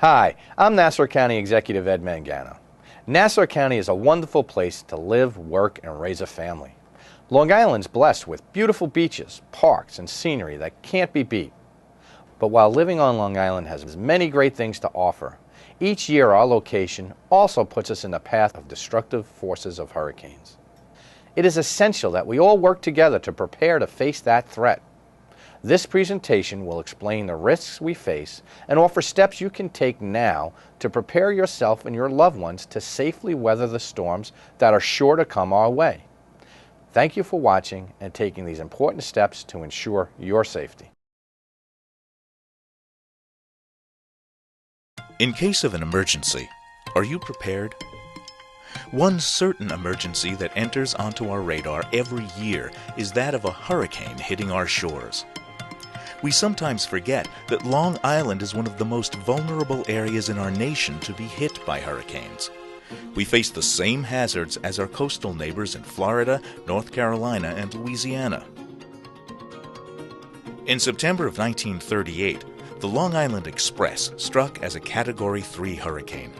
Hi, I'm Nassau County Executive Ed Mangano. Nassau County is a wonderful place to live, work, and raise a family. Long Island's blessed with beautiful beaches, parks, and scenery that can't be beat. But while living on Long Island has many great things to offer, each year our location also puts us in the path of destructive forces of hurricanes. It is essential that we all work together to prepare to face that threat. This presentation will explain the risks we face and offer steps you can take now to prepare yourself and your loved ones to safely weather the storms that are sure to come our way. Thank you for watching and taking these important steps to ensure your safety. In case of an emergency, are you prepared? One certain emergency that enters onto our radar every year is that of a hurricane hitting our shores. We sometimes forget that Long Island is one of the most vulnerable areas in our nation to be hit by hurricanes. We face the same hazards as our coastal neighbors in Florida, North Carolina, and Louisiana. In September of 1938, the Long Island Express struck as a Category 3 hurricane.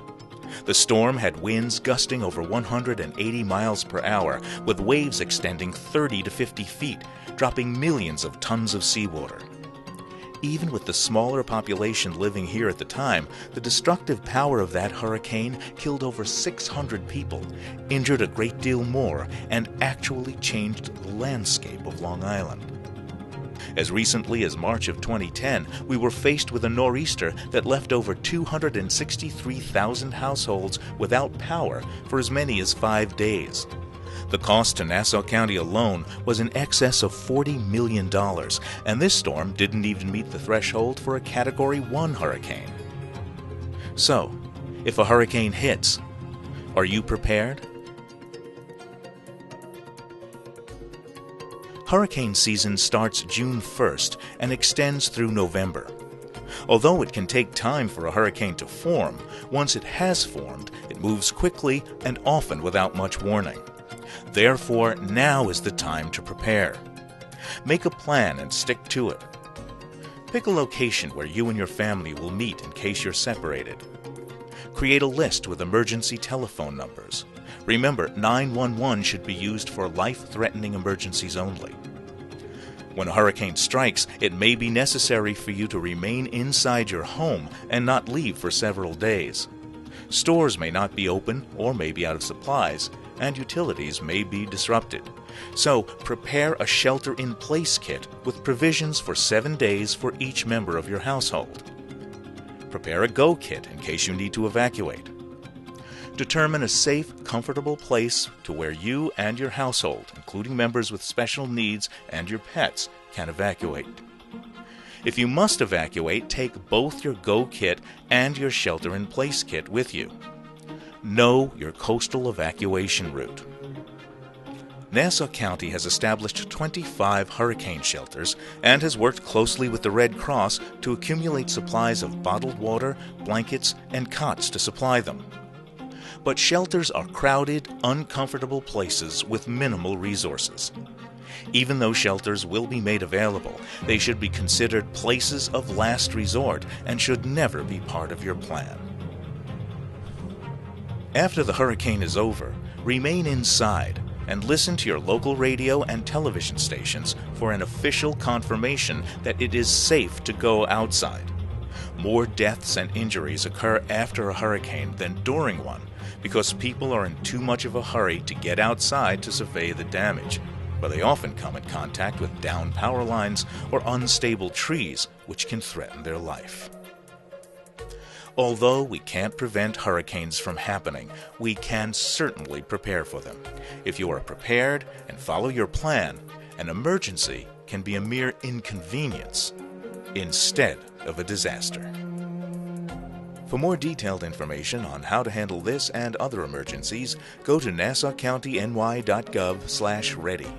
The storm had winds gusting over 180 miles per hour, with waves extending 30 to 50 feet, dropping millions of tons of seawater. Even with the smaller population living here at the time, the destructive power of that hurricane killed over 600 people, injured a great deal more, and actually changed the landscape of Long Island. As recently as March of 2010, we were faced with a nor'easter that left over 263,000 households without power for as many as 5 days. The cost to Nassau County alone was in excess of $40 million, and this storm didn't even meet the threshold for a Category 1 hurricane. So, if a hurricane hits, are you prepared? Hurricane season starts June 1st and extends through November. Although it can take time for a hurricane to form, once it has formed, it moves quickly and often without much warning. Therefore, now is the time to prepare. Make a plan and stick to it. Pick a location where you and your family will meet in case you're separated. Create a list with emergency telephone numbers. Remember, 911 should be used for life-threatening emergencies only. When a hurricane strikes, it may be necessary for you to remain inside your home and not leave for several days. Stores may not be open or may be out of supplies, and utilities may be disrupted. So, prepare a shelter-in-place kit with provisions for 7 days for each member of your household. Prepare a go kit in case you need to evacuate. Determine a safe, comfortable place to where you and your household, including members with special needs and your pets, can evacuate. If you must evacuate, take both your go kit and your shelter-in-place kit with you. Know your coastal evacuation route. Nassau County has established 25 hurricane shelters and has worked closely with the Red Cross to accumulate supplies of bottled water, blankets, and cots to supply them. But shelters are crowded, uncomfortable places with minimal resources. Even though shelters will be made available, they should be considered places of last resort and should never be part of your plan. After the hurricane is over, remain inside and listen to your local radio and television stations for an official confirmation that it is safe to go outside. More deaths and injuries occur after a hurricane than during one because people are in too much of a hurry to get outside to survey the damage, where they often come in contact with downed power lines or unstable trees which can threaten their life. Although we can't prevent hurricanes from happening, we can certainly prepare for them. If you are prepared and follow your plan, an emergency can be a mere inconvenience instead of a disaster. For more detailed information on how to handle this and other emergencies, go to nassaucountiny.gov/ready.